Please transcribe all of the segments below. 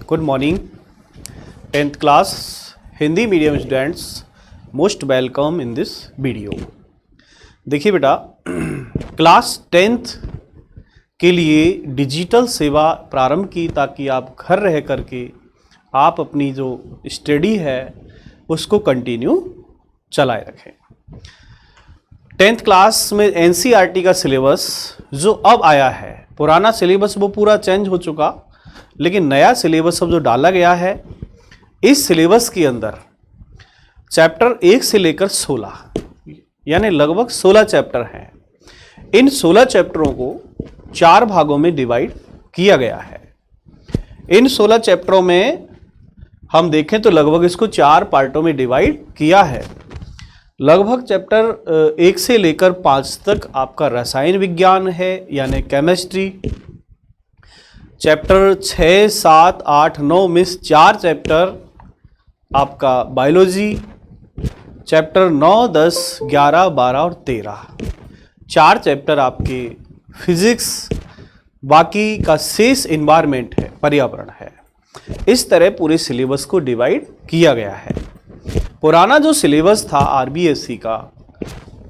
Good morning 10th class Hindi medium students, most welcome in this video. देखिए बेटा, class 10th के लिए digital सेवा प्रारंभ की ताकि आप घर रह करके आप अपनी जो स्टडी है उसको कंटिन्यू चलाए रखें। 10th क्लास में एनसीईआरटी का सिलेबस जो अब आया है, पुराना सिलेबस वो पूरा चेंज हो चुका, लेकिन नया सिलेबस अब जो डाला गया है, इस सिलेबस के अंदर चैप्टर 1 से लेकर 16 यानी लगभग 16 चैप्टर हैं। इन 16 चैप्टरों को 4 भागों में डिवाइड किया गया है। इन 16 चैप्टरों में हम देखें तो लगभग इसको 4 पार्टों में डिवाइड किया है। लगभग चैप्टर 1 से लेकर 5 तक आपका रसायन विज्ञान है यानी केमिस्ट्री। चैप्टर 6, 7, 8, 9 में 4 चैप्टर आपका बायोलॉजी। चैप्टर 9, 10, 11, 12 और 13 4 चैप्टर आपके फिजिक्स, बाकी का शेष इन्वायरमेंट है, पर्यावरण है। इस तरह पूरे सिलेबस को डिवाइड किया गया है। पुराना जो सिलेबस था आरबीएसई का,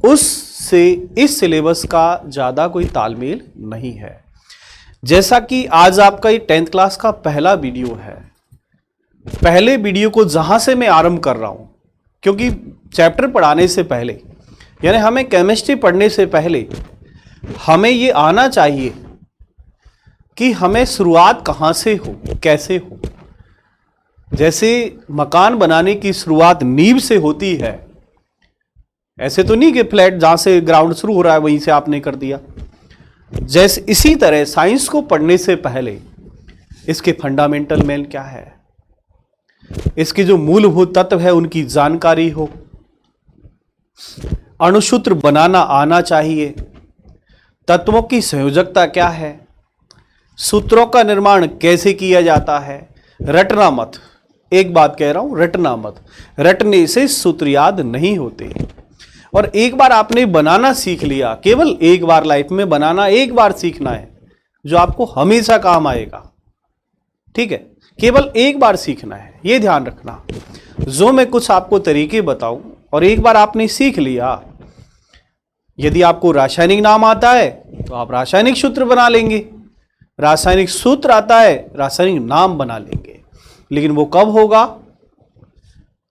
उससे इस सिलेबस का ज़्यादा कोई तालमेल नहीं है। जैसा कि आज आपका ये 10th क्लास का पहला वीडियो है, पहले वीडियो को जहां से मैं आरंभ कर रहा हूं, क्योंकि चैप्टर पढ़ाने से पहले यानी हमें केमिस्ट्री पढ़ने से पहले हमें ये आना चाहिए कि हमें शुरुआत कहां से हो, कैसे हो। जैसे मकान बनाने की शुरुआत नींव से होती है, ऐसे तो नहीं कि फ्लैट जहां से ग्राउंड शुरू हो रहा है वहीं से आपने कर दिया। जैसे इसी तरह साइंस को पढ़ने से पहले इसके फंडामेंटल मेन क्या है, इसके जो मूलभूत तत्व है उनकी जानकारी हो, अणुसूत्र बनाना आना चाहिए, तत्वों की संयोजकता क्या है, सूत्रों का निर्माण कैसे किया जाता है। रटना मत, एक बात कह रहा हूं, रटना मत, रटने से सूत्र याद नहीं होते। और एक बार आपने बनाना सीख लिया, केवल एक बार लाइफ में बनाना एक बार सीखना है जो आपको हमेशा काम आएगा। ठीक है, केवल एक बार सीखना है, ये ध्यान रखना। जो मैं कुछ आपको तरीके बताऊं और एक बार आपने सीख लिया, यदि आपको रासायनिक नाम आता है तो आप रासायनिक सूत्र बना लेंगे, रासायनिक सूत्र आता है रासायनिक नाम बना लेंगे। लेकिन वो कब होगा?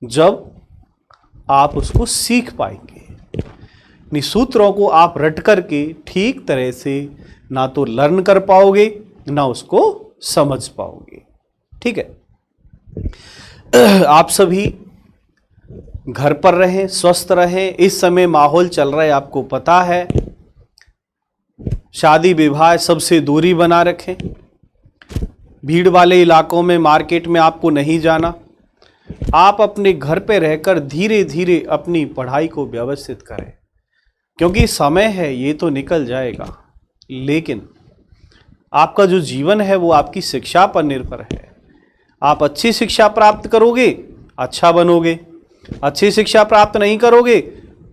जब आप उसको सीख पाएंगे। सूत्रों को आप रट करके ठीक तरह से ना तो लर्न कर पाओगे ना उसको समझ पाओगे। ठीक है, आप सभी घर पर रहें, स्वस्थ रहें। इस समय माहौल चल रहा है, आपको पता है, शादी विवाह सबसे दूरी बना रखें। भीड़ वाले इलाकों में, मार्केट में आपको नहीं जाना। आप अपने घर पे रहकर धीरे धीरे अपनी पढ़ाई को व्यवस्थित करें, क्योंकि समय है ये तो निकल जाएगा, लेकिन आपका जो जीवन है वो आपकी शिक्षा पर निर्भर है। आप अच्छी शिक्षा प्राप्त करोगे, अच्छा बनोगे। अच्छी शिक्षा प्राप्त नहीं करोगे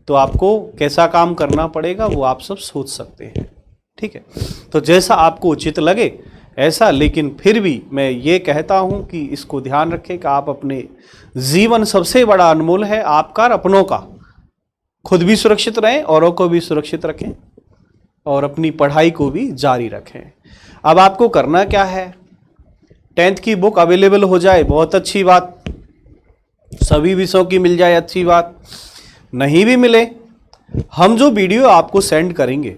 तो आपको कैसा काम करना पड़ेगा वो आप सब सोच सकते हैं। ठीक है, तो जैसा आपको उचित लगे ऐसा, लेकिन फिर भी मैं ये कहता हूं कि इसको ध्यान रखें कि आप अपने जीवन सबसे बड़ा अनमोल है आपका और अपनों का। खुद भी सुरक्षित रहें, औरों को भी सुरक्षित रखें और अपनी पढ़ाई को भी जारी रखें। अब आपको करना क्या है, 10th की बुक अवेलेबल हो जाए बहुत अच्छी बात, सभी विषयों की मिल जाए अच्छी बात। नहीं भी मिले, हम जो वीडियो आपको सेंड करेंगे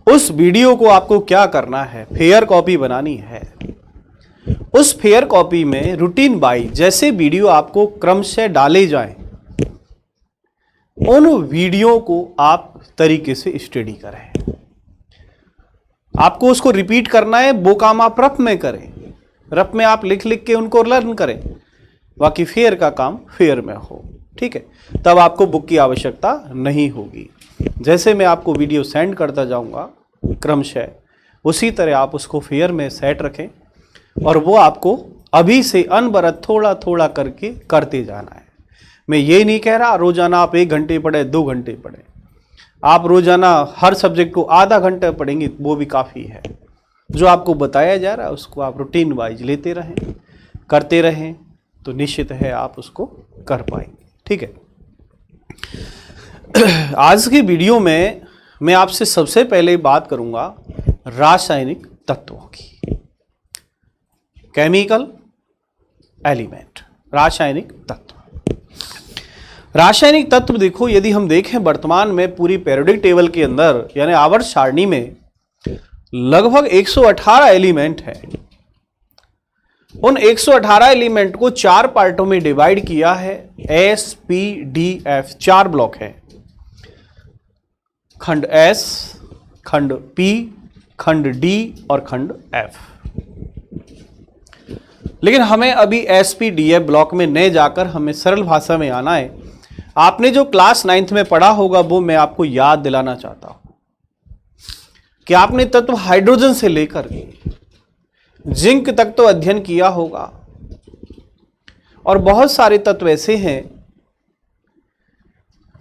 उस वीडियो को आपको क्या करना है, फेयर कॉपी बनानी है। उस फेयर कॉपी में रूटीन वाइज जैसे वीडियो आपको क्रमशः डाले जाएं, उन वीडियो को आप तरीके से स्टडी करें। आपको उसको रिपीट करना है, वो काम आप रफ में करें, रफ में आप लिख लिख के उनको लर्न करें, बाकी फेयर का काम फेयर में हो। ठीक है, तब आपको बुक की आवश्यकता नहीं होगी। जैसे मैं आपको वीडियो सेंड करता जाऊंगा क्रमशः, उसी तरह आप उसको फेयर में सेट रखें और वो आपको अभी से अनवरत थोड़ा थोड़ा करके करते जाना है। मैं ये नहीं कह रहा रोजाना आप 1 घंटे पढ़े, 2 घंटे पढ़े। आप रोजाना हर सब्जेक्ट को आधा घंटा पढ़ेंगे वो भी काफ़ी है। जो आपको बताया जा रहा है उसको आप रूटीन वाइज लेते रहें, करते रहें, तो निश्चित है आप उसको कर पाएंगे। ठीक है। आज की वीडियो में मैं आपसे सबसे पहले बात करूंगा रासायनिक तत्वों की। केमिकल एलिमेंट, रासायनिक तत्व। रासायनिक तत्व देखो, यदि हम देखें वर्तमान में पूरी पीरियोडिक टेबल के अंदर यानी आवर्त सारणी में लगभग 118 एलिमेंट है। उन 118 एलिमेंट को 4 पार्टों में डिवाइड किया है। S, P, D, F 4 block है। खंड एस, खंड पी, खंड डी और खंड एफ। लेकिन हमें अभी S, P, D, F block में न जाकर हमें सरल भाषा में आना है। आपने जो क्लास 9th में पढ़ा होगा वो मैं आपको याद दिलाना चाहता हूं कि आपने तत्व हाइड्रोजन से लेकर जिंक तक तो अध्ययन किया होगा, और बहुत सारे तत्व ऐसे हैं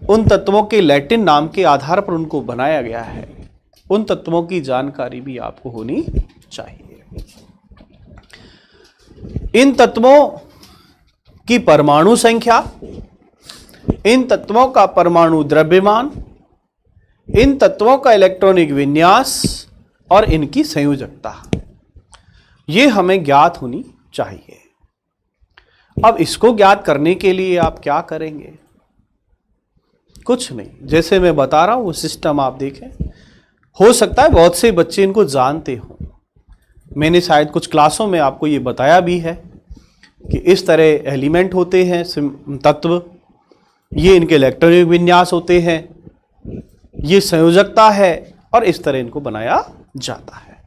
उन तत्वों के लैटिन नाम के आधार पर उनको बनाया गया है। उन तत्वों की जानकारी भी आपको होनी चाहिए। इन तत्वों की परमाणु संख्या, इन तत्वों का परमाणु द्रव्यमान, इन तत्वों का इलेक्ट्रॉनिक विन्यास और इनकी संयोजकता, ये हमें ज्ञात होनी चाहिए। अब इसको ज्ञात करने के लिए आप क्या करेंगे? कुछ नहीं, जैसे मैं बता रहा हूं वो सिस्टम आप देखें। हो सकता है बहुत से बच्चे इनको जानते हो, मैंने शायद कुछ क्लासों में आपको ये बताया भी है कि इस तरह एलिमेंट होते हैं तत्व, ये इनके इलेक्ट्रॉनिक विन्यास होते हैं, ये संयोजकता है और इस तरह इनको बनाया जाता है।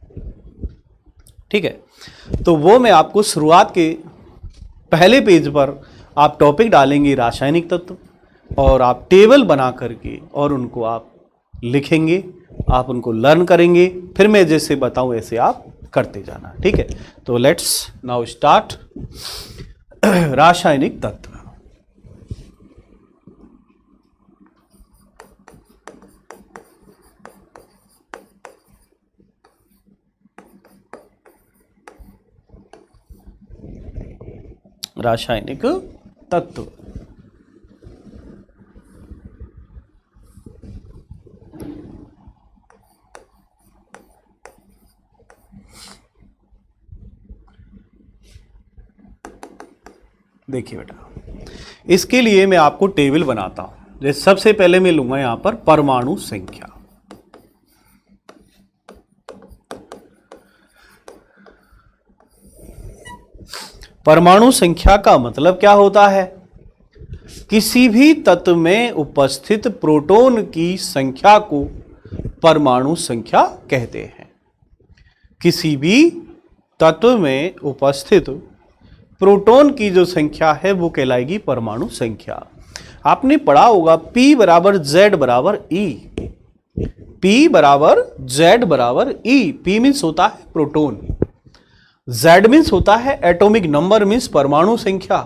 ठीक है, तो वो मैं आपको शुरुआत के पहले पेज पर आप टॉपिक डालेंगे रासायनिक तत्व, और आप टेबल बना करके और उनको आप लिखेंगे, आप उनको लर्न करेंगे, फिर मैं जैसे बताऊं ऐसे आप करते जाना। ठीक है, तो लेट्स नाउ स्टार्ट रासायनिक तत्व। रासायनिक तत्व देखिए बेटा, इसके लिए मैं आपको टेबल बनाता हूं। जैसे सबसे पहले मैं लूंगा यहां पर परमाणु संख्या। परमाणु संख्या का मतलब क्या होता है? किसी भी तत्व में उपस्थित प्रोटॉन की संख्या को परमाणु संख्या कहते हैं। किसी भी तत्व में उपस्थित प्रोटॉन की जो संख्या है वो कहलाएगी परमाणु संख्या। आपने पढ़ा होगा P बराबर Z बराबर E। P बराबर Z बराबर E। P मीन्स होता है प्रोटॉन, Z मीन्स होता है एटॉमिक नंबर मीन्स परमाणु संख्या,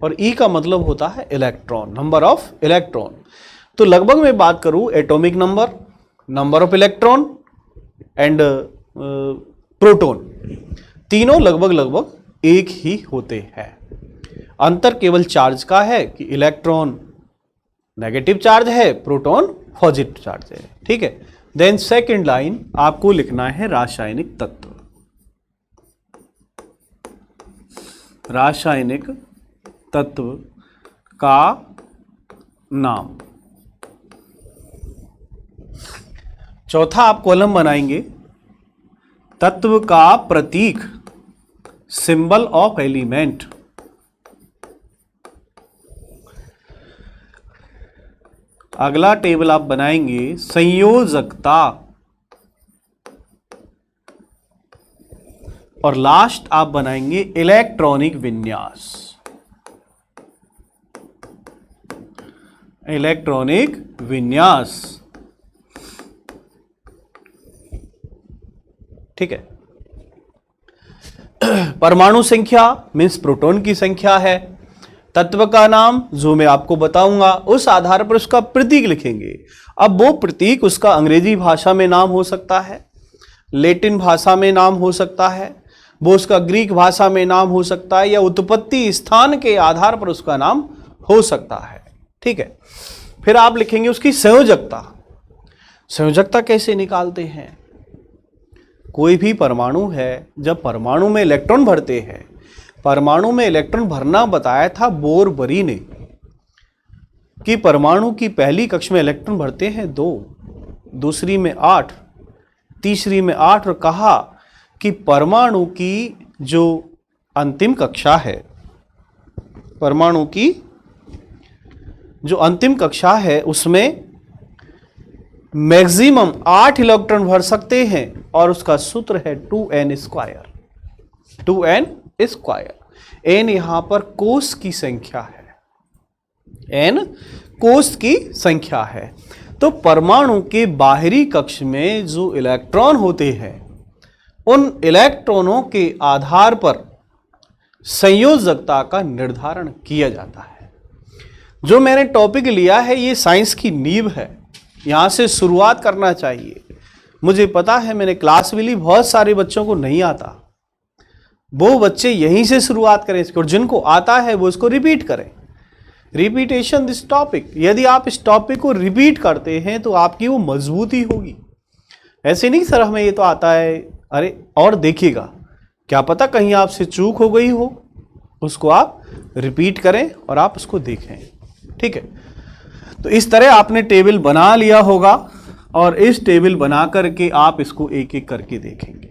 और E का मतलब होता है इलेक्ट्रॉन, नंबर ऑफ इलेक्ट्रॉन। तो लगभग मैं बात करूं atomic number, number of electron and proton, तीनों लगभग एक ही होते हैं। अंतर केवल चार्ज का है कि इलेक्ट्रॉन नेगेटिव चार्ज है, प्रोटॉन पॉजिटिव चार्ज है। ठीक है, देन सेकंड लाइन आपको लिखना है रासायनिक तत्व। रासायनिक तत्व का नाम। चौथा आप कॉलम बनाएंगे तत्व का प्रतीक, सिंबल ऑफ एलिमेंट। अगला टेबल आप बनाएंगे संयोजकता, और लास्ट आप बनाएंगे इलेक्ट्रॉनिक विन्यास। इलेक्ट्रॉनिक विन्यास। ठीक है, परमाणु संख्या मीन्स प्रोटॉन की संख्या है। तत्व का नाम जो मैं आपको बताऊंगा, उस आधार पर उसका प्रतीक लिखेंगे। अब वो प्रतीक उसका अंग्रेजी भाषा में नाम हो सकता है, लैटिन भाषा में नाम हो सकता है, वो उसका ग्रीक भाषा में नाम हो सकता है, या उत्पत्ति स्थान के आधार पर उसका नाम हो सकता है। ठीक है, फिर आप लिखेंगे उसकी संयोजकता। संयोजकता कैसे निकालते हैं? कोई भी परमाणु है, जब परमाणु में इलेक्ट्रॉन भरते हैं, परमाणु में इलेक्ट्रॉन भरना बताया था बोरबरी ने कि परमाणु की पहली कक्षा में इलेक्ट्रॉन भरते हैं 2, दूसरी में 8, तीसरी में 8, और कहा कि परमाणु की जो अंतिम कक्षा है, परमाणु की जो अंतिम कक्षा है उसमें मैक्सिमम 8 इलेक्ट्रॉन भर सकते हैं, और उसका सूत्र है 2n square. 2n square, n यहां पर कोष की संख्या है, n कोष की संख्या है। तो परमाणु के बाहरी कक्ष में जो इलेक्ट्रॉन होते हैं, उन इलेक्ट्रॉनों के आधार पर संयोजकता का निर्धारण किया जाता है। जो मैंने टॉपिक लिया है ये साइंस की नींव है, यहां से शुरुआत करना चाहिए। मुझे पता है, मैंने क्लास भी ली, बहुत सारे बच्चों को नहीं आता, वो बच्चे यहीं से शुरुआत करें इसको, और जिनको आता है वो इसको रिपीट करें। रिपीटेशन दिस टॉपिक, यदि आप इस टॉपिक को रिपीट करते हैं तो आपकी वो मजबूती होगी। ऐसे नहीं सर हमें ये तो आता है, अरे और देखिएगा, क्या पता कहीं आपसे चूक हो गई हो, उसको आप रिपीट करें और आप उसको देखें। ठीक है, तो इस तरह आपने टेबल बना लिया होगा, और इस टेबल बना करके आप इसको एक एक करके देखेंगे।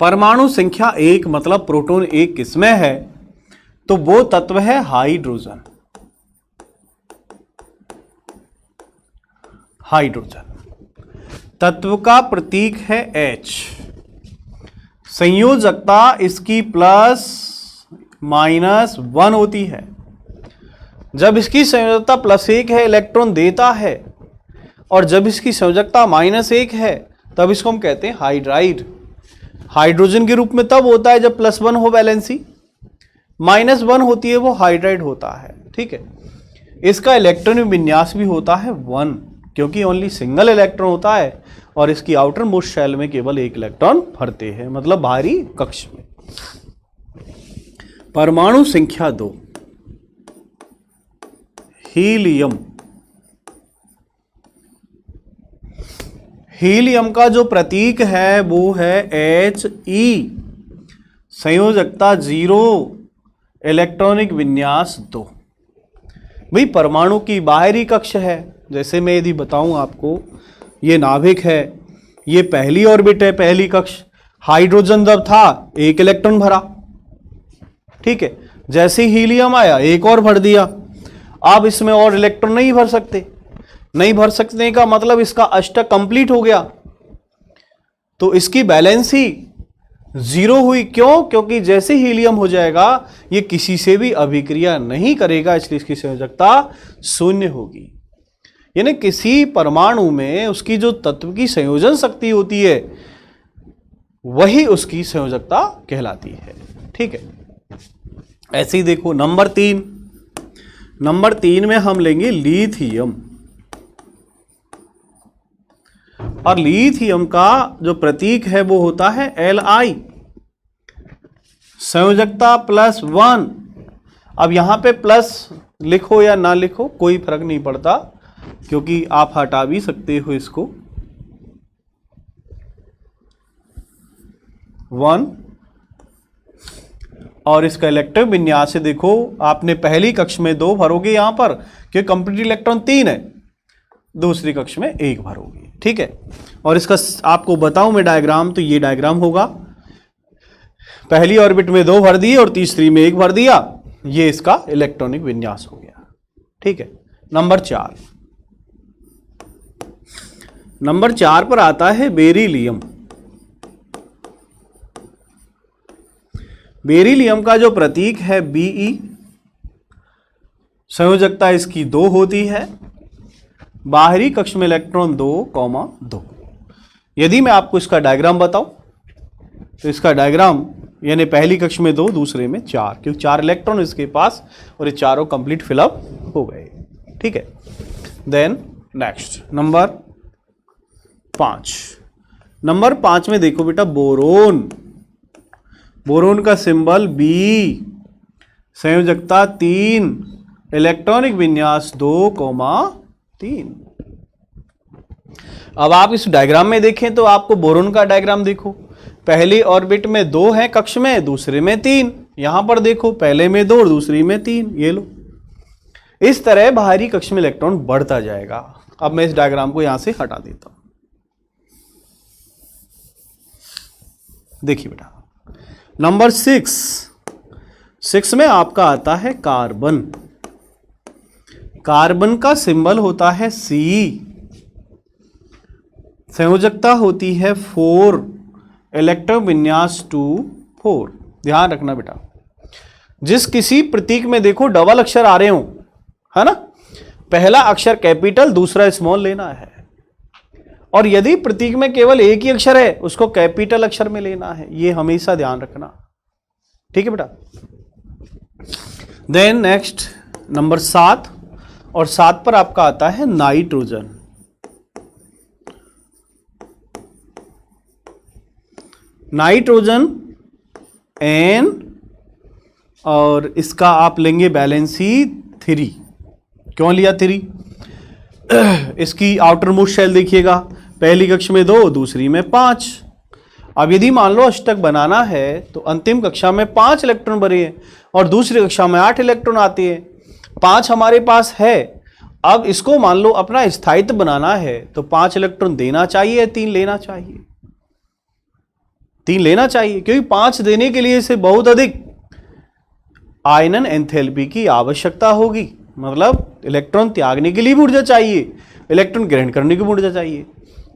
परमाणु संख्या 1 मतलब प्रोटॉन 1 किसमें है? तो वो तत्व है हाइड्रोजन। हाइड्रोजन तत्व का प्रतीक है H। संयोजकता इसकी +-1 होती है। जब इसकी संयोजकता +1 है, इलेक्ट्रॉन देता है, और जब इसकी संयोजकता -1 है, तब इसको हम कहते हैं हाइड्राइड। हाइड्रोजन के रूप में तब होता है जब +1 हो वैलेंसी, -1 होती है वो हाइड्राइड होता है। ठीक है, इसका इलेक्ट्रॉनिक विन्यास भी होता है 1, क्योंकि ओनली सिंगल इलेक्ट्रॉन होता है, और इसकी आउटर मोस्ट शेल में केवल 1 इलेक्ट्रॉन भरते हैं, मतलब बाहरी कक्ष में। परमाणु संख्या 2 हीलियम। हीलियम का जो प्रतीक है वो है He। संयोजकता 0, इलेक्ट्रॉनिक विन्यास 2। भाई परमाणु की बाहरी कक्ष है, जैसे मैं यदि बताऊं आपको, ये नाभिक है, ये पहली ऑर्बिट है, पहली कक्ष। हाइड्रोजन जब था 1 इलेक्ट्रॉन भरा, ठीक है, जैसे हीलियम आया 1 और भर दिया। अब इसमें और इलेक्ट्रॉन नहीं भर सकते, नहीं भर सकने का मतलब इसका अष्टक कंप्लीट हो गया, तो इसकी बैलेंसी 0 हुई। क्यों? क्योंकि जैसे हीलियम हो जाएगा ये किसी से भी अभिक्रिया नहीं करेगा, इसलिए इसकी संयोजकता 0 होगी। यानी किसी परमाणु में उसकी जो तत्व की संयोजन शक्ति होती है वही उसकी संयोजकता कहलाती है। ठीक है, ऐसे ही देखो नंबर 3। नंबर 3 में हम लेंगे लिथियम, और लिथियम का जो प्रतीक है वो होता है Li। संयोजकता +1। अब यहां पे प्लस लिखो या ना लिखो कोई फर्क नहीं पड़ता, क्योंकि आप हटा भी सकते हो इसको। 1, और इसका इलेक्ट्रॉन विन्यास से देखो, आपने पहली कक्ष में 2 भरोगे यहां पर, क्योंकि कंप्लीट इलेक्ट्रॉन 3 है, दूसरी कक्ष में 1 भरोगे। ठीक है, और इसका आपको बताऊं मैं डायग्राम, तो ये डायग्राम होगा, पहली ऑर्बिट में 2 भर दिए और तीसरी में 1 भर दिया, ये इसका इलेक्ट्रॉनिक विन्यास हो गया। ठीक है, नंबर 4। नंबर 4 पर आता है बेरिलियम। बेरिलियम का जो प्रतीक है Be। संयोजकता इसकी 2 होती है, बाहरी कक्ष में इलेक्ट्रॉन 2,2। यदि मैं आपको इसका डायग्राम बताऊं, तो इसका डायग्राम यानी पहली कक्ष में 2, दूसरे में 4, क्योंकि 4 इलेक्ट्रॉन इसके पास, और ये चारों कंप्लीट फिलअप हो गए। ठीक है, देन नेक्स्ट नंबर 5। नंबर 5 में देखो बेटा बोरोन। बोरोन का सिंबल बी, संयोजकता 3, इलेक्ट्रॉनिक विन्यास 2,3। अब आप इस डायग्राम में देखें तो आपको बोरोन का डायग्राम देखो, पहली ऑर्बिट में 2 है कक्ष में, दूसरे में 3। यहां पर देखो पहले में 2 और दूसरी में 3। ये लो, इस तरह बाहरी कक्ष में इलेक्ट्रॉन बढ़ता जाएगा। अब मैं इस डायग्राम को यहां से हटा देता हूं। देखिए बेटा नंबर 6 में आपका आता है कार्बन। कार्बन का सिंबल होता है C, संयोजकता होती है 4, इलेक्ट्रॉन विन्यास 2,4। ध्यान रखना बेटा, जिस किसी प्रतीक में देखो डबल अक्षर आ रहे हो, है ना, पहला अक्षर कैपिटल दूसरा स्मॉल लेना है, और यदि प्रतीक में केवल एक ही अक्षर है उसको कैपिटल अक्षर में लेना है। ये हमेशा ध्यान रखना, ठीक है बेटा। देन नेक्स्ट नंबर 7, और 7 पर आपका आता है नाइट्रोजन। नाइट्रोजन N, और इसका आप लेंगे बैलेंसी 3। क्यों लिया 3? इसकी आउटर मोस्ट शेल देखिएगा, पहली कक्षा में 2, दूसरी में 5। अब यदि मान लो अष्टक बनाना है तो अंतिम कक्षा में 5 इलेक्ट्रॉन भरे हैं और दूसरी कक्षा में 8 इलेक्ट्रॉन आते हैं। 5 हमारे पास है, अब इसको मान लो अपना स्थायित्व बनाना है तो 5 इलेक्ट्रॉन देना चाहिए, 3 लेना चाहिए। 3 लेना चाहिए क्योंकि 5 देने के लिए इसे बहुत अधिक आयनन एंथैल्पी की आवश्यकता होगी, मतलब इलेक्ट्रॉन त्यागने के लिए भी ऊर्जा चाहिए, इलेक्ट्रॉन ग्रहण करने की भी ऊर्जा चाहिए।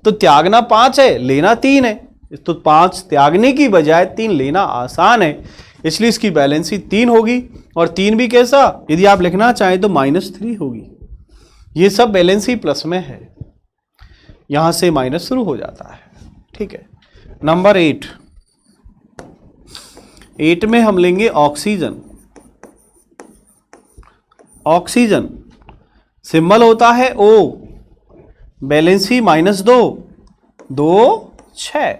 तो त्यागना 5 है, लेना 3 है, तो 5 त्यागने की बजाय 3 लेना आसान है, इसलिए इसकी बैलेंसी 3 होगी। और 3 भी कैसा, यदि आप लिखना चाहें तो -3 होगी। ये सब बैलेंसी प्लस में है, यहां से माइनस शुरू हो जाता है, ठीक है। नंबर 8 में हम लेंगे ऑक्सीजन। ऑक्सीजन सिंबल होता है O, बैलेंसी -2, 2, 6।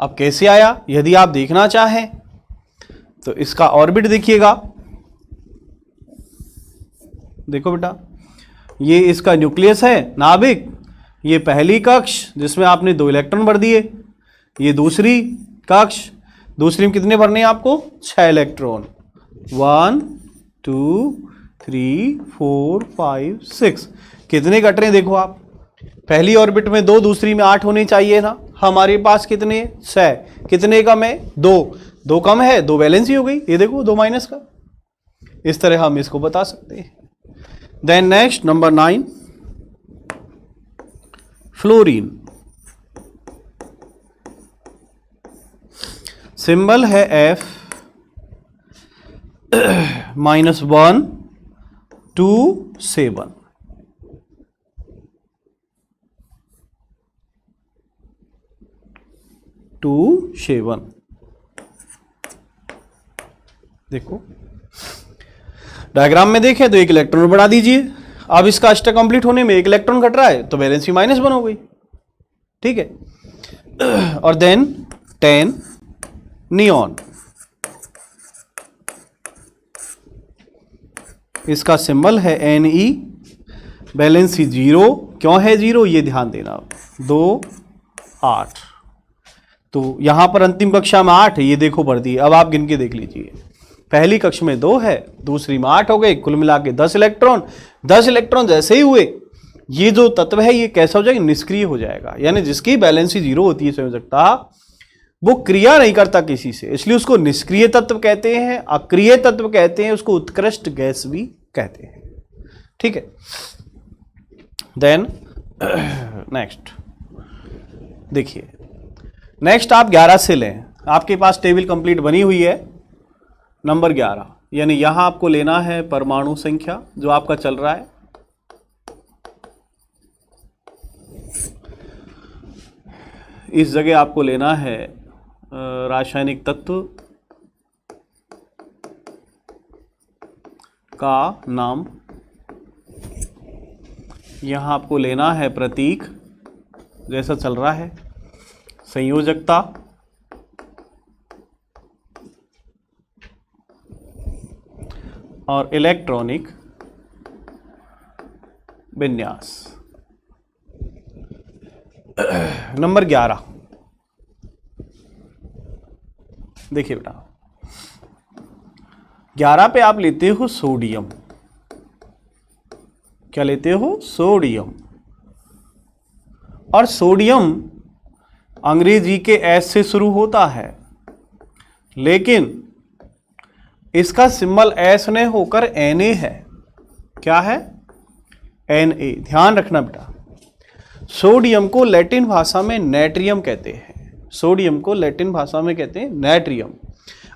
अब कैसे आया, यदि आप देखना चाहें तो इसका ऑर्बिट देखिएगा। देखो बेटा, ये इसका न्यूक्लियस है, नाभिक। ये पहली कक्ष जिसमें आपने 2 इलेक्ट्रॉन भर दिए, ये दूसरी कक्ष, दूसरी में कितने भरने हैं आपको? 6 इलेक्ट्रॉन। 1, 2, 3, 4, 5, 6। कितने कट रहे हैं देखो आप, पहली ऑर्बिट में 2, दूसरी में 8 होने चाहिए ना, हमारे पास कितने? 6। कितने कम है? 2 कम है, 2 बैलेंस ही हो गई। ये देखो 2 माइनस का, इस तरह हम इसको बता सकते हैं। Then next number 9, fluorine. Symbol है F, -1, 2, 7। देखो डायग्राम में देखें तो 1 इलेक्ट्रॉन बढ़ा दीजिए। अब इसका अष्टक कंप्लीट होने में 1 इलेक्ट्रॉन घट रहा है तो बैलेंसी -1 हो गई, ठीक है। और देन 10, नियॉन। इसका सिंबल है Ne, बैलेंसी 0। क्यों है 0 ये ध्यान देना। 2, 8। तो यहां पर अंतिम कक्षा में 8 है, ये देखो भर दिए। अब आप गिन के देख लीजिए, पहली कक्षा में 2 है, दूसरी में 8 हो गए, कुल मिला के 10 इलेक्ट्रॉन। 10 इलेक्ट्रॉन जैसे ही हुए, ये जो तत्व है ये कैसा हो जाएगा? निष्क्रिय हो जाएगा। यानी जिसकी बैलेंसी 0 होती है संयोजकता, वो क्रिया नहीं करता किसी से, इसलिए उसको निष्क्रिय तत्व कहते हैं, अक्रिय तत्व कहते हैं, उसको उत्कृष्ट गैस भी कहते हैं, ठीक है। देन नेक्स्ट देखिए, नेक्स्ट आप 11 से लें। आपके पास टेबल कंप्लीट बनी हुई है। नंबर 11, यानी यहां आपको लेना है परमाणु संख्या जो आपका चल रहा है। इस जगह आपको लेना है रासायनिक तत्व का नाम। यहां आपको लेना है प्रतीक जैसा चल रहा है। संयोजकता, और इलेक्ट्रॉनिक विन्यास। नंबर 11, देखिए बेटा 11 पे आप लेते हो सोडियम। क्या लेते हो? सोडियम। और सोडियम अंग्रेजी के एस से शुरू होता है, लेकिन इसका सिंबल एस ने होकर Na है। क्या है? Na। ध्यान रखना बेटा, सोडियम को लैटिन भाषा में नेट्रियम कहते हैं। सोडियम को लैटिन भाषा में कहते हैं नेट्रियम,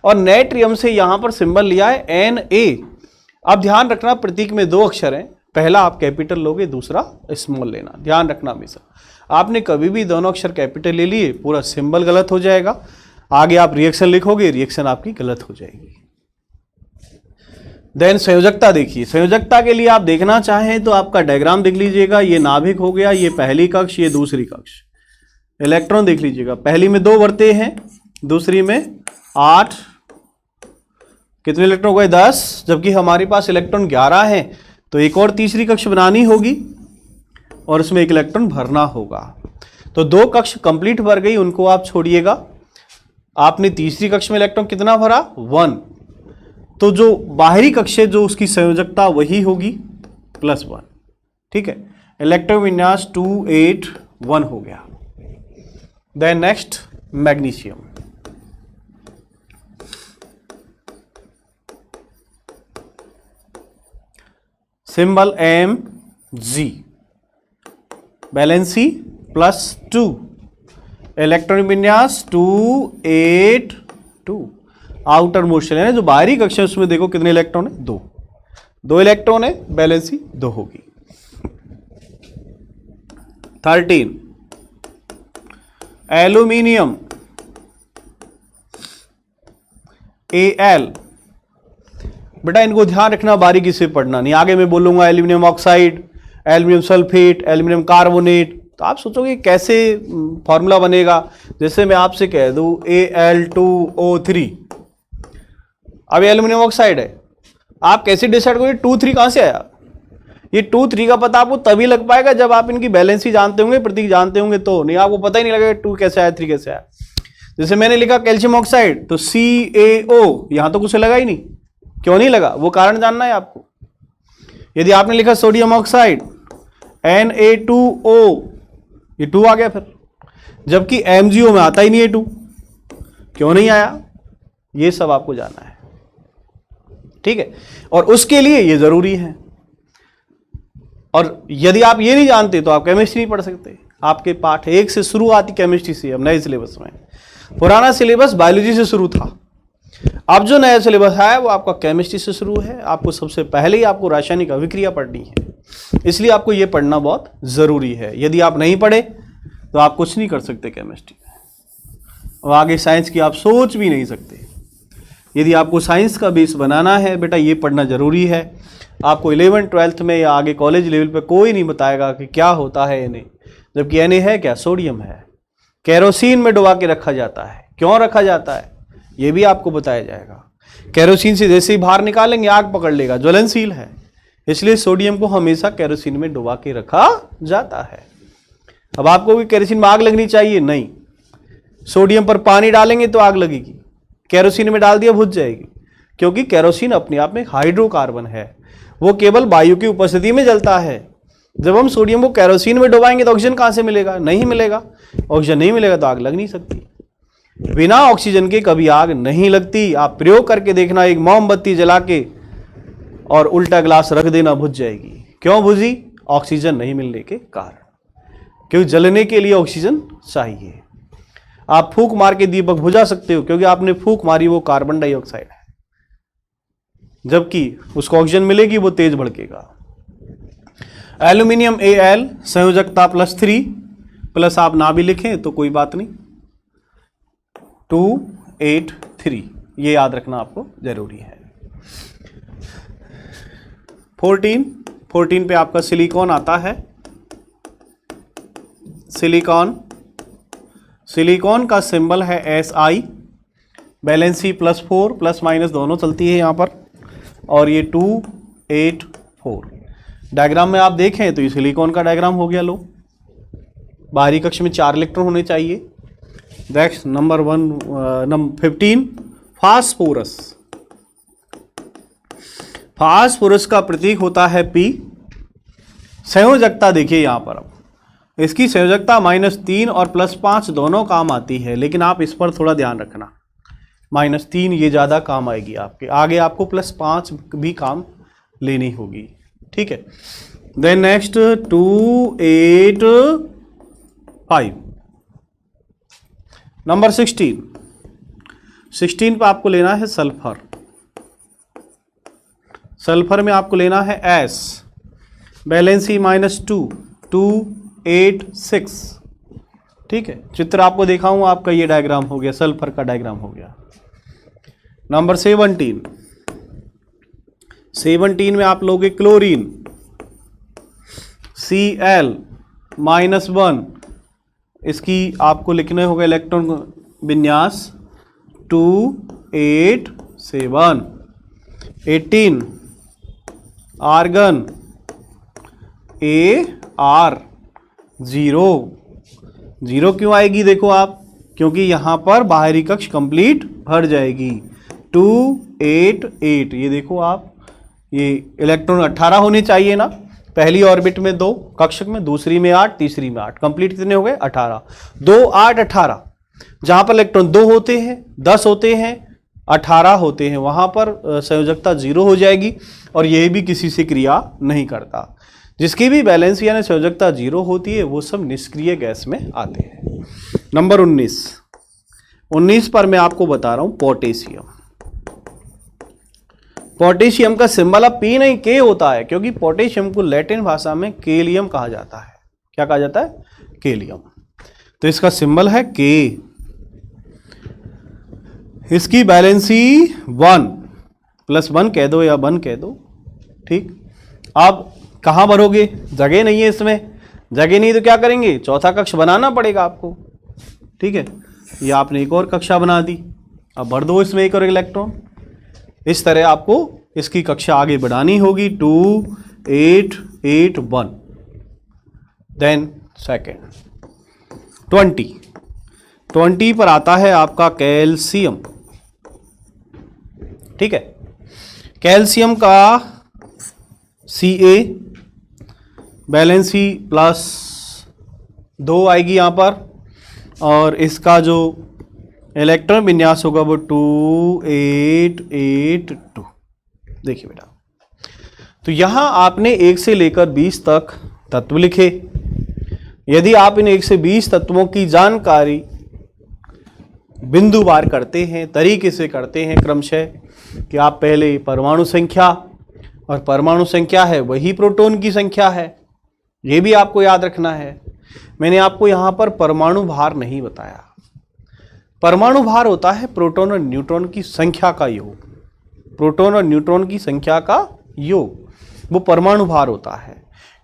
और नेट्रियम से यहां पर सिंबल लिया है Na। अब ध्यान रखना, प्रतीक में 2 अक्षर हैं, पहला आप कैपिटल लोगे, दूसरा स्मॉल लेना। ध्यान रखना हमेशा, आपने कभी भी दोनों अक्षर कैपिटल ले लिए, पूरा सिंबल गलत हो जाएगा। आगे आप रिएक्शन लिखोगे, रिएक्शन आपकी गलत हो जाएगी। देन संयोजकता देखिए। संयोजकता के लिए आप देखना चाहें तो आपका डायग्राम देख लीजिएगा। ये नाभिक हो गया, ये पहली कक्ष, ये दूसरी कक्ष। इलेक्ट्रॉन देख लीजिएगा, पहली में 2 बढ़ते हैं, दूसरी में 8। कितने इलेक्ट्रॉन हो गए? 10। जबकि हमारे पास इलेक्ट्रॉन 11 है, तो एक और तीसरी कक्ष बनानी होगी और उसमें 1 इलेक्ट्रॉन भरना होगा। तो 2 कक्ष कंप्लीट भर गई, उनको आप छोड़िएगा। आपने तीसरी कक्ष में इलेक्ट्रॉन कितना भरा? 1। तो जो बाहरी कक्ष है, जो उसकी संयोजकता वही होगी +1। ठीक है, इलेक्ट्रॉन विन्यास 2 8 1 हो गया। Then next magnesium. Symbol Mg, valency +2, electron विन्यास 2 8 2। आउटर मोस्ट है, जो बाहरी कक्ष है उसमें देखो कितने इलेक्ट्रॉन है? 2 इलेक्ट्रॉन है, वैलेंसी 2 होगी। 13 एल्यूमिनियम Al। बेटा इनको ध्यान रखना, बारीकी से पढ़ना नहीं। आगे मैं बोलूंगा aluminium oxide, aluminium sulphate, aluminium carbonate, तो आप सोचोगे कैसे फॉर्मूला बनेगा। जैसे मैं आपसे कह दूं Al2O3, अब एल्यूमिनियम ऑक्साइड है, आप कैसे डिसाइड करोगे 2 3 कहां से आया? ये 2 3 का पता आपको तभी लग पाएगा जब आप इनकी बैलेंसी जानते होंगे, प्रतीक जानते होंगे, तो नहीं आपको पता ही नहीं लगेगा 2 कैसे आया 3 कैसे आया। जैसे मैंने लिखा कैल्शियम ऑक्साइड, तो CaO, यहां तो कुछ लगा ही नहीं। क्यों नहीं लगा? वो कारण जानना है आपको। यदि आपने लिखा सोडियम ऑक्साइड Na2O, ये 2 आ गया फिर, जबकि MgO में आता ही नहीं है 2। क्यों नहीं आया? ये सब आपको जानना है। ठीक है, और उसके लिए ये जरूरी है। और यदि आप ये नहीं जानते तो आप केमिस्ट्री नहीं पढ़ सकते। आपके पाठ 1 से शुरू आती केमिस्ट्री से, अब नए सिलेबस में। पुराना सिलेबस बायोलॉजी से शुरू था, अब जो नया सिलेबस है वो आपका केमिस्ट्री से शुरू है। आपको सबसे पहले ही आपको रासायनिक अभिक्रिया पढ़नी है, इसलिए आपको ये पढ़ना बहुत जरूरी है। यदि आप नहीं पढ़े तो आप कुछ नहीं कर सकते केमिस्ट्री में, और आगे साइंस की आप सोच भी नहीं सकते। यदि आपको साइंस का बेस बनाना है बेटा, ये पढ़ना जरूरी है। आपको 11th 12th में या आगे कॉलेज लेवल पे कोई नहीं बताएगा कि क्या होता है Na, जबकि Na है क्या? सोडियम है। केरोसिन में डुबा के रखा जाता है। क्यों रखा जाता है ये भी आपको बताया जाएगा। केरोसिन से जैसे ही बाहर निकालेंगे आग पकड़ लेगा, ज्वलनशील है, इसलिए सोडियम को हमेशा केरोसिन में डुबा के रखा जाता है। अब आपको भी केरोसिन में आग लगनी चाहिए? नहीं। सोडियम पर पानी डालेंगे तो आग लगेगी, केरोसिन में डाल दिया बुझ जाएगी, क्योंकि केरोसिन अपने आप में हाइड्रोकार्बन है, वो केवल वायु की उपस्थिति में जलता है। जब हम सोडियम को केरोसिन में डुबाएंगे तो ऑक्सीजन कहां से मिलेगा? नहीं मिलेगा। ऑक्सीजन नहीं मिलेगा तो आग लग नहीं सकती। बिना ऑक्सीजन के कभी आग नहीं लगती। आप प्रयोग करके देखना, एक मोमबत्ती जला के और उल्टा ग्लास रख देना, बुझ जाएगी। क्यों बुझी? ऑक्सीजन नहीं मिलने के कारण, क्योंकि जलने के लिए ऑक्सीजन चाहिए। आप फूंक मार के दीपक बुझा सकते हो, क्योंकि आपने फूंक मारी, वो कार्बन डाइऑक्साइड है, जबकि उसको ऑक्सीजन मिलेगी वो तेज भड़केगा। एल्यूमिनियम Al, संयोजकता +3, प्लस आप ना भी लिखें तो कोई बात नहीं, 2 8 3, ये याद रखना आपको जरूरी है। 14 पे आपका सिलिकॉन आता है। सिलिकॉन सिलिकॉन का सिंबल है SI, वैलेंसी +4 प्लस माइनस दोनों चलती है यहाँ पर, और ये 284। डायग्राम में आप देखें तो ये सिलिकॉन का डायग्राम हो गया। लो, बाहरी कक्ष में 4 इलेक्ट्रॉन होने चाहिए। Next number 15 phosphorus. फास्फोरस का प्रतीक होता है P। संयोजकता देखिए यहाँ पर, अब इसकी संयोजकता -3 और +5 दोनों काम आती है, लेकिन आप इस पर थोड़ा ध्यान रखना। -3 ये ज़्यादा काम आएगी आपके, आगे आपको +5 भी काम लेनी होगी, ठीक है। Then next 285। नंबर 16 पे आपको लेना है सल्फर। सल्फर में आपको लेना है S, वैलेंसी -2, 286, ठीक है। चित्र आपको दिखाऊं, आपका ये डायग्राम हो गया, सल्फर का डायग्राम हो गया। नंबर 17 में आप लोगे क्लोरीन, Cl-1, इसकी आपको लिखने होगा इलेक्ट्रॉन विन्यास 287। 18 आर्गन, Ar0 क्यों आएगी देखो आप, क्योंकि यहां पर बाहरी कक्ष कंप्लीट भर जाएगी। 288, ये देखो आप, ये इलेक्ट्रॉन 18 होने चाहिए ना, पहली ऑर्बिट में 2 कक्षक में, दूसरी में 8, तीसरी में 8, कंप्लीट कितने हो गए 18। 2 8 18, जहां पर इलेक्ट्रॉन 2 होते हैं, 10 होते हैं, 18 होते हैं, वहां पर संयोजकता 0 हो जाएगी और यह भी किसी से क्रिया नहीं करता। जिसकी भी बैलेंस यानी संयोजकता 0 होती है वो सब निष्क्रिय गैस में आते हैं। नंबर 19 पर मैं आपको बता रहा हूं पोटेशियम। पोटेशियम का सिंबल अब P नहीं K होता है, क्योंकि पोटेशियम को लैटिन भाषा में केलियम कहा जाता है। क्या कहा जाता है? केलियम। तो इसका सिंबल है K। इसकी बैलेंसी 1 +1 कह दो या 1 कह दो, ठीक। अब कहां भरोगे? जगह नहीं है इसमें, जगह नहीं तो क्या करेंगे? चौथा कक्ष बनाना पड़ेगा आपको, ठीक है। ये आपने एक और कक्षा बना दी, अब भर दो इसमें एक और इलेक्ट्रॉन। इस तरह आपको इसकी कक्षा आगे बढ़ानी होगी। 2881। देन सेकेंड 20 पर आता है आपका कैल्शियम, ठीक है। कैल्शियम का Ca, बैलेंसी +2 आएगी यहां पर, और इसका जो इलेक्ट्रॉन विन्यास होगा वो 2882। देखिए बेटा, तो यहां आपने 1 से लेकर 20 तक तत्व लिखे। यदि आप इन 1 से 20 तत्वों की जानकारी बिंदुवार करते हैं, तरीके से करते हैं क्रमशः, कि आप पहले परमाणु संख्या, और परमाणु संख्या है वही प्रोटॉन की संख्या है, यह भी आपको याद रखना है। मैंने आपको यहां पर परमाणु भार नहीं बताया। परमाणु भार होता है प्रोटॉन और न्यूट्रॉन की संख्या का योग, प्रोटॉन और न्यूट्रॉन की संख्या का योग, वो परमाणु भार होता है।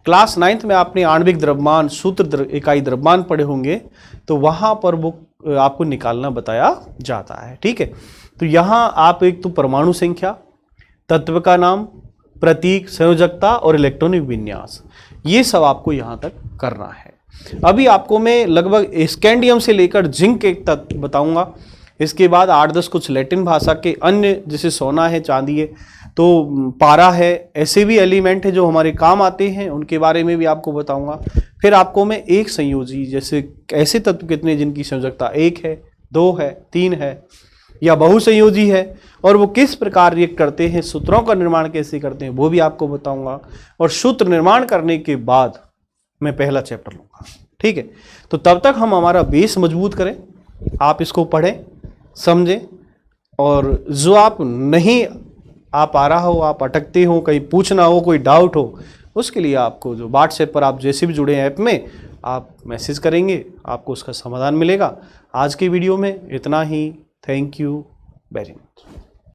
क्लास 9th में आपने आणविक द्रव्यमान, सूत्र इकाई द्रव्यमान पढ़े होंगे, तो वहां पर वो आपको निकालना बताया जाता है, ठीक है। तो यहां आप एक तो परमाणु संख्या, तत्व का नाम, प्रतीक, संयोजकता और इलेक्ट्रॉनिक विन्यास, ये सब आपको यहां तक करना है। अभी आपको मैं लगभग स्कैंडियम से लेकर जिंक एक तक बताऊंगा। इसके बाद 8-10 कुछ लैटिन भाषा के अन्य, जैसे सोना है, चांदी है, तो पारा है, ऐसे भी एलिमेंट है जो हमारे काम आते हैं, उनके बारे में भी आपको बताऊंगा। फिर आपको मैं एक संयोजी, जैसे ऐसे तत्व कितने जिनकी संयोजकता 1 है, 2 है, 3 है, या बहुसंयोजी है, और वो किस प्रकार रिएक्ट करते हैं, सूत्रों का निर्माण कैसे करते हैं, वो भी आपको बताऊंगा। और सूत्र निर्माण करने के बाद मैं पहला चैप्टर लूंगा, ठीक है। तो तब तक हम हमारा बेस मजबूत करें, आप इसको पढ़ें, समझें, और जो आप नहीं आ पा रहा हो, आप अटकते हो, कहीं पूछना हो, कोई डाउट हो, उसके लिए आपको जो व्हाट्सएप पर आप जैसे भी जुड़े हैं ऐप में, आप मैसेज करेंगे, आपको उसका समाधान मिलेगा। आज की वीडियो में इतना ही। Thank you very much.